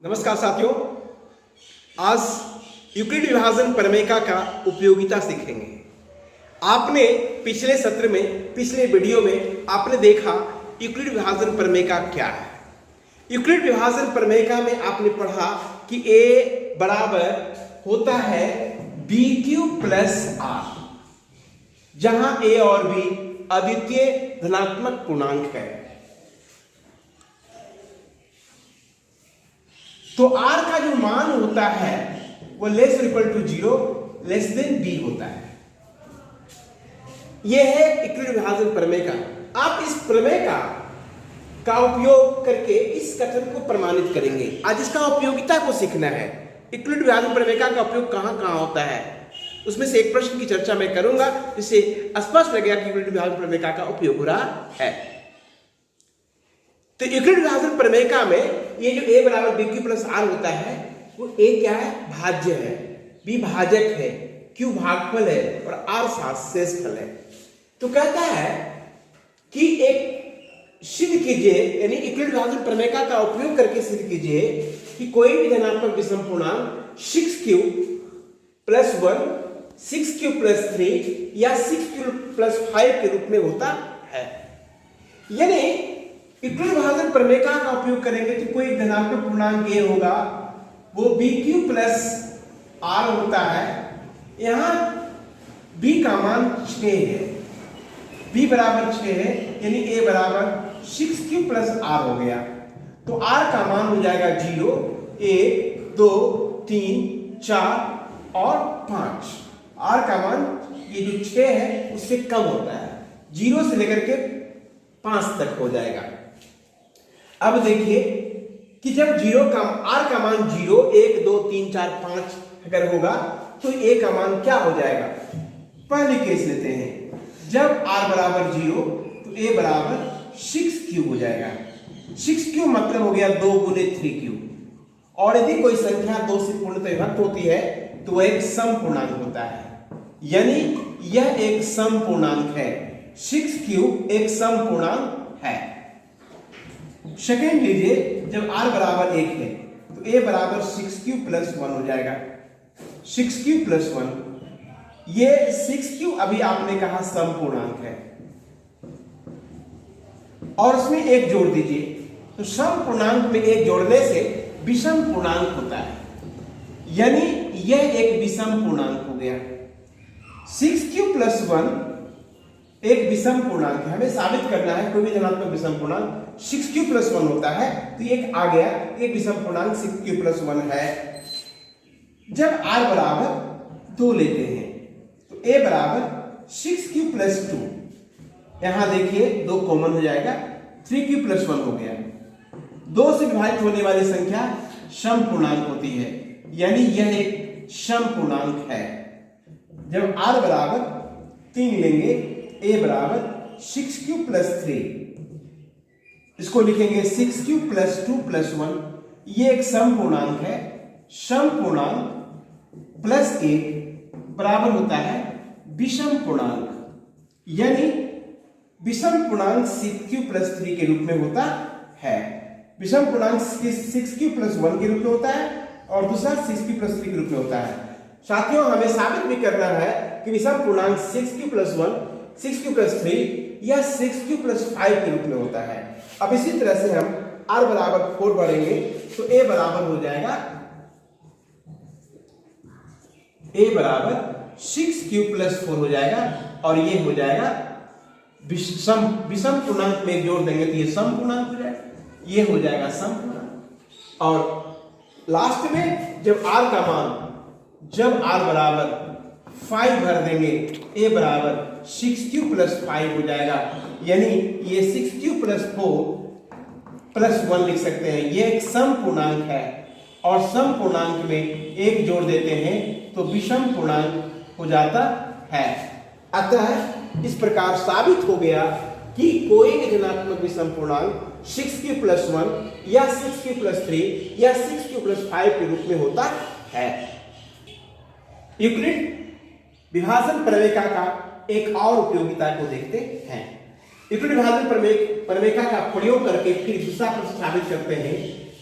नमस्कार साथियों, आज यूक्लिड विभाजन प्रमेय का उपयोगिता सीखेंगे। आपने पिछले सत्र में, पिछले वीडियो में आपने देखा यूक्लिड विभाजन प्रमेय क्या है। यूक्लिड विभाजन प्रमेय में आपने पढ़ा कि a बराबर होता है बी क्यू प्लस आर, जहां a और b अद्वितीय धनात्मक पूर्णांक है। तो r का जो मान होता है वो लेस और equal to 0, less than b होता है। यह है यूक्लिड विभाजन प्रमेय का। आप इस प्रमेय का उपयोग करके इस कथन को प्रमाणित करेंगे। आज इसका उपयोगिता को सीखना है। यूक्लिड विभाजन प्रमेय का उपयोग कहां कहां होता है, उसमें से एक प्रश्न की चर्चा मैं करूंगा, जिससे स्पष्ट लगेगा कि यूक्लिड विभाजन प्रमेय का उपयोग हो रहा है। तो यूक्लिड विभाजन प्रमेय में ये जो a बराबर बी क्यू प्लस आर होता है, वो a क्या है? भाज्य है, b भाजक है, q भागफल है और r शेषफल है। तो कहता है कि एक सिद्ध कीजिए, यानी यूक्लिड विभाजन प्रमेय का उपयोग करके सिद्ध कीजिए कि कोई भी धनात्मक विषम पूर्णांक 6q प्लस 1, 6q प्लस 3 या 6q प्लस 5 के रूप में होता है। यानी यूक्लिड विभाजन प्रमेय का उपयोग करेंगे तो कोई धनात्मक पूर्णांक a होगा, वो बी क्यू प्लस आर होता है। यहां b का मान 6 है, b बराबर 6 है, यानी a बराबर 6q प्लस आर हो गया। तो r का मान हो जाएगा 0, 1, 2, 3, 4 और 5। r का मान ये जो 6 है उससे कम होता है, 0 से लेकर के 5 तक हो जाएगा। अब देखिए कि जब r का मान 0, 1, 2, 3, 4, 5 अगर होगा तो a का मान क्या हो जाएगा। पहले केस लेते हैं, जब r बराबर 0 तो a बराबर 6q हो जाएगा। 6q मतलब हो गया 2 गुने 3q, और यदि कोई संख्या 2 से पूर्णतः विभक्त होती है तो वह एक सम पूर्णांक होता है, यानी यह एक सम पूर्णांक है। 6q एक सम पूर्णांक है। सेकेंड लीजिए, जब r बराबर 1 है तो a बराबर 6q प्लस 1 हो जाएगा। 6q प्लस 1, ये 6q अभी आपने कहा सम पूर्णांक है, और उसमें एक जोड़ दीजिए तो सम पूर्णांक में एक जोड़ने से विषम पूर्णांक होता है, यानी यह एक विषम पूर्णांक हो गया। 6q प्लस 1 एक विषम पूर्णांक है। हमें साबित करना है कोई भी धनात्मक विषम पूर्णांक 6q प्लस 1 होता है, तो एक आ गया, एक विषम पूर्णांक 6q प्लस 1 है। जब r बराबर 2 लेते हैं तो a बराबर 6q प्लस 2, यहां देखिए 2 कॉमन हो जाएगा, 3q प्लस 1 हो गया। 2 से विभाजित होने वाली संख्या सम पूर्णांक होती है, यानी यह एक सम पूर्णांक है। जब r बराबर 3 लेंगे, a बराबर 6q प्लस 3, इसको लिखेंगे 6q प्लस 2 प्लस 1, ये एक सम पूर्णांक है। सम पूर्णांक प्लस 1 बराबर होता है विषम पूर्णांक, यानी विषम पूर्णांक 6q प्लस 3 के रूप में होता है। विषम पूर्णांक 6q प्लस 1 के रूप में होता है और दूसरा 6q प्लस 3 के रूप में होता है। साथियों, हमें साबित भी करना है कि विषम पूर्णांक 6q प्लस 1, 6q प्लस 3 या 6q प्लस 5 के रूप में होता है। अब इसी तरह से हम r बराबर 4 बढ़ेंगे तो a बराबर हो जाएगा, a बराबर 6q प्लस 4 हो जाएगा, और ये हो जाएगा विषम पूर्णांक में जोड़ देंगे तो ये सम पूर्णांक हो जाएगा, ये हो जाएगा सम पूर्णांक। और लास्ट में जब r बराबर 5 भर देंगे, a बराबर 6q प्लस 5 हो जाएगा, यानी ये 6q प्लस 4 प्लस 1 लिख सकते हैं। ये एक सम पूर्णांक है, और सम पूर्णांक में एक जोड़ देते हैं तो विषम पूर्णांक हो जाता है। अतः इस प्रकार साबित हो गया कि कोई भी धनात्मक विषम पूर्णांक 6q प्लस 1 या 6q प्लस 3 या 6q प्लस 5 के रूप में होता है। यूक्लिड विभाजन प्रमेय का एक और उपयोगिता को देखते हैं। यूक्लिड विभाजन प्रमेय का प्रयोग करके फिर दूसरा प्रश्न साबित करते हैं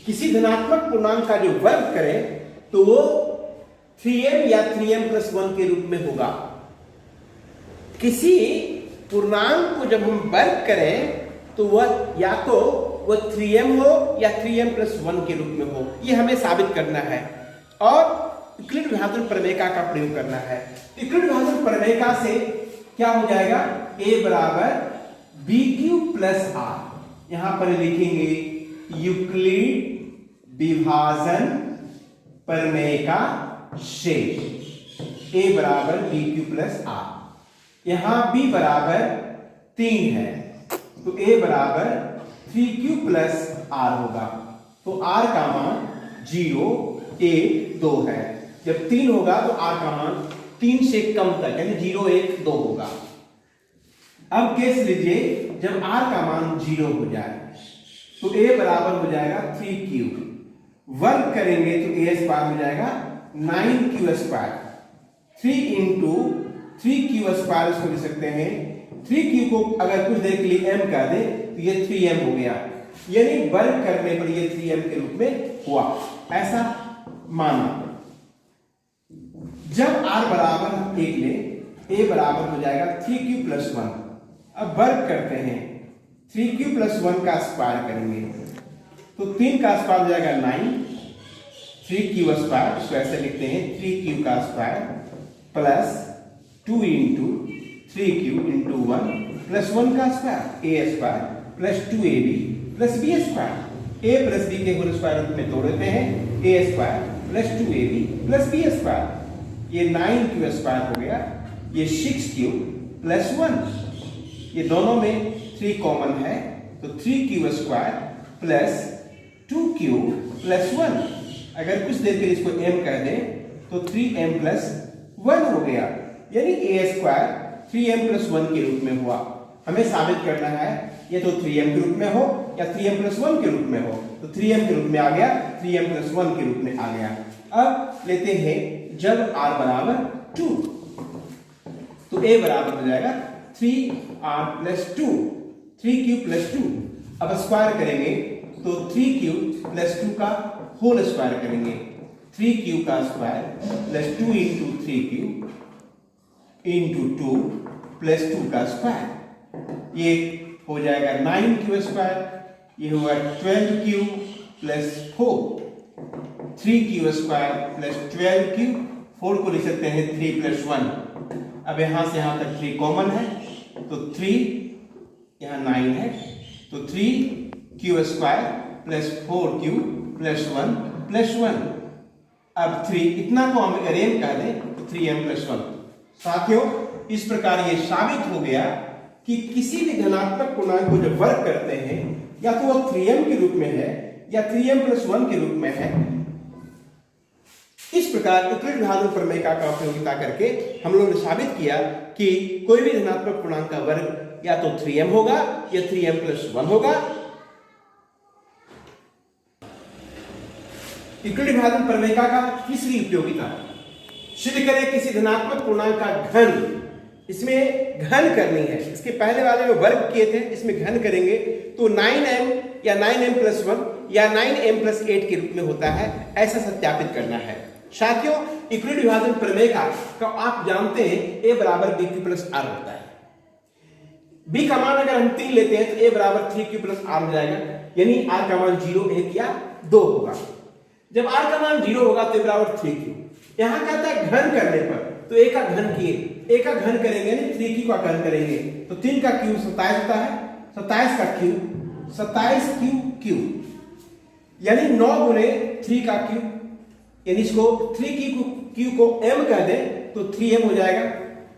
किसी धनात्मक पूर्णांक का जो वर्ग करें तो वो 3m या 3m+1 के रूप में होगा। किसी पूर्णांक को जब हम वर्ग करें तो वह या तो वह 3m हो या 3m+1 के रूप में हो, ये हमें साबित करना है और यूक्लिड विभाजन प्रमेय का प्रयोग करना है। यूक्लिड विभाजन प्रमेय का से क्या हो जाएगा, a बराबर BQ+R, यहां पर लिखेंगे यूक्लिड विभाजन प्रमेय का से a बराबर BQ+R, यहां b बराबर 3 है तो a बराबर 3Q+R होगा। तो r का मान 0, 1, 2 है। जब 3 होगा तो r का मान 3 से कम तक यानी 0, 1, 2 होगा। अब केस लीजिए जब r का मान 0 हो जाए तो a बराबर हो जाएगा 3Q, वर्ग करेंगे तो a स्क्वायर हो जाएगा 9Q²। 3 इंटू 3Q² इसको लिख सकते हैं। 3Q को अगर कुछ देर के लिए m कर दे तो ये 3m हो गया, यानी वर्ग करने पर ये 3m के रूप में हुआ, ऐसा माना। जब r बराबर 1 ले a बराबर हो जाएगा 3Q+1। अब वर्ग करते हैं, 3Q+1 का स्क्वायर करेंगे तो 3 का स्क्वायर हो जाएगा 9, 3Q², इसको ऐसे लिखते हैं 3Q² plus 2 into 3Q into 1 plus 1 का square a² plus 2ab plus b²। a plus b के होल स्क्वायर रूप में तोड़ देते हैं, a² plus 2ab plus b²। ये 9Q² हो गया, ये 6Q प्लस 1, ये दोनों में 3 कॉमन है तो 3Q² प्लस 2Q प्लस 1। अगर कुछ देर के लिए इसको m कह दें तो 3m+1 हो गया, यानी a² 3m+1 के रूप में हुआ। हमें साबित करना है ये तो 3m के रूप में हो या 3m+1 के रूप में हो, तो 3m के रूप में आ गया, 3m+1 के रूप में आ गया। अब लेते हैं जब r बराबर 2 तो a बराबर हो जाएगा 3r+2, 3Q+2। अब स्क्वायर करेंगे तो 3Q+2 का होल स्क्वायर करेंगे, 3Q का square plus 2 into 3Q into 2 plus 2 का स्क्वायर, ये हो जाएगा 9Q², ये हुआ 12Q plus 4, 3Q² plus 12Q, 4 को लिख सकते हैं 3 प्लस 1। अब यहां से यहां तक 3 कॉमन है तो 3 यहां 9 है तो 3Q² plus 4Q plus 1 plus 1। अब 3 इतना को हम अगर m कह दें तो 3m+1। साथियों, इस प्रकार ये साबित हो गया कि किसी भी धनात्मक पूर्णांक को जब वर्ग करते हैं या तो वह 3m के रूप में है या 3m+1 के रूप में है। इस प्रकार यूक्लिड विभाजन प्रमेय का उपयोगिता करके हम लोगों ने साबित किया कि कोई भी धनात्मक पूर्णांक का वर्ग या तो 3m होगा या 3m+1 होगा। यूक्लिड विभाजन प्रमेय का तीसरी उपयोगिता, सिद्ध करें किसी धनात्मक पूर्णांक का घन। इसमें घन करनी है, इसके पहले वाले में वर्ग किए थे, इसमें घन करेंगे तो 9m या 9m+1 या 9m+8 के रूप में होता है, ऐसा सत्यापित करना है। साथियों, यूक्लिड विभाजन प्रमेय का आप जानते हैं a बराबर BQ+R होता है। b का मान अगर हम 3 लेते हैं तो a बराबर 3Q+R हो जाएगा, यानी r का मान 0, 1 या 2 होगा। जब r का मान 0 होगा तो a बराबर 3Q। यहां कहता है घन करने पर तो a का घन किए, a का घन करेंगे यानी 3Q का घन करेंगे तो 3 का क्यूब 27 होता है, 27 का क्यूब 27Q यानी 9 गुने 3 का क्यूब, यानी इसको 3Q को m कह दें तो 3m हो जाएगा,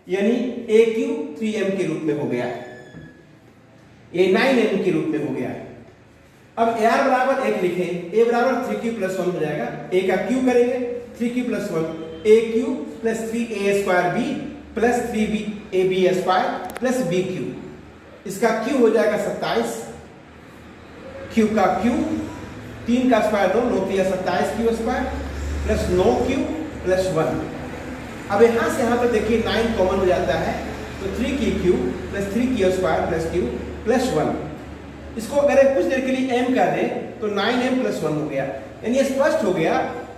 यानी AQ 3m के रूप में हो गया, ये 9m के रूप में हो गया। अब AR बराबर 1 लिखें, a बराबर 3Q+1 हो जाएगा, a का क्यूब करेंगे 3Q+1 AQ plus 3a² b plus 3ab² plus bq, इसका क्यूब हो जाएगा 27, q का क्यूब 3 का square 9, 9 3 27Q² plus 9Q plus 1। अब यहां से यहां पर देखिए 9 कॉमन हो जाता है तो 3Q plus 3Q² plus q plus 1। इसको अगर कुछ देर के लिए m कर दें तो 9m + 1 हो गया। यानी स्पष्ट हो गया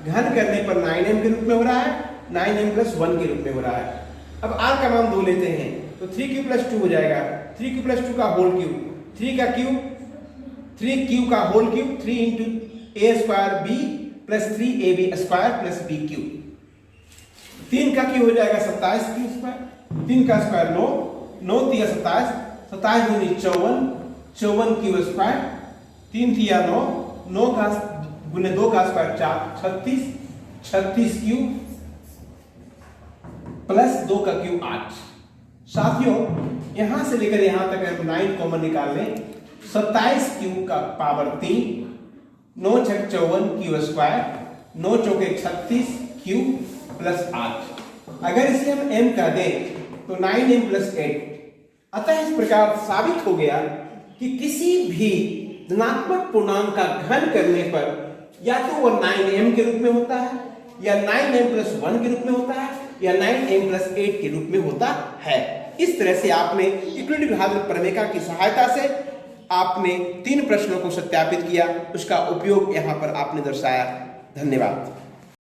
घन करने पर 9m के रूप में हो रहा है, 9m + 1 के रूप में हो रहा है। अब r का मान 2 लेते हैं तो 3q + 2 हो जाएगा। 3q + 2 का होल क्यूब, 3 का क्यूब, 3q का whole cube, 3 × a² b + 3ab² + b³। 3 का क्यूब हो जाएगा 27q², 3 का स्क्वायर 9, 9 × 27, 27 × 54, 54q², 3 × 9, 9 का × 2 का स्क्वायर 4, 36, 36q + 2 का क्यूब 8। साथियों यहां से लेकर यहां तक हम 9 कॉमन निकाल लें, 27q का पावर 3, 9 × 6 = 54q², 9 × 4 = 36q + 8। अगर इसे हम m कर दें तो 9m + 8। अतः इस प्रकार साबित हो गया कि किसी भी धनात्मक पूर्णांक का घन करने पर या तो वह 9m के रूप में होता है, या 9m + 1 के रूप में होता है, या 9m + 8 के रूप में होता है। इस तरह से आपने यूक्लिड विभाजक प्रमेय की सहायता से आपने 3 प्रश्नों को सत्यापित किया, उसका उपयोग यहां पर आपने दर्शाया। धन्यवाद।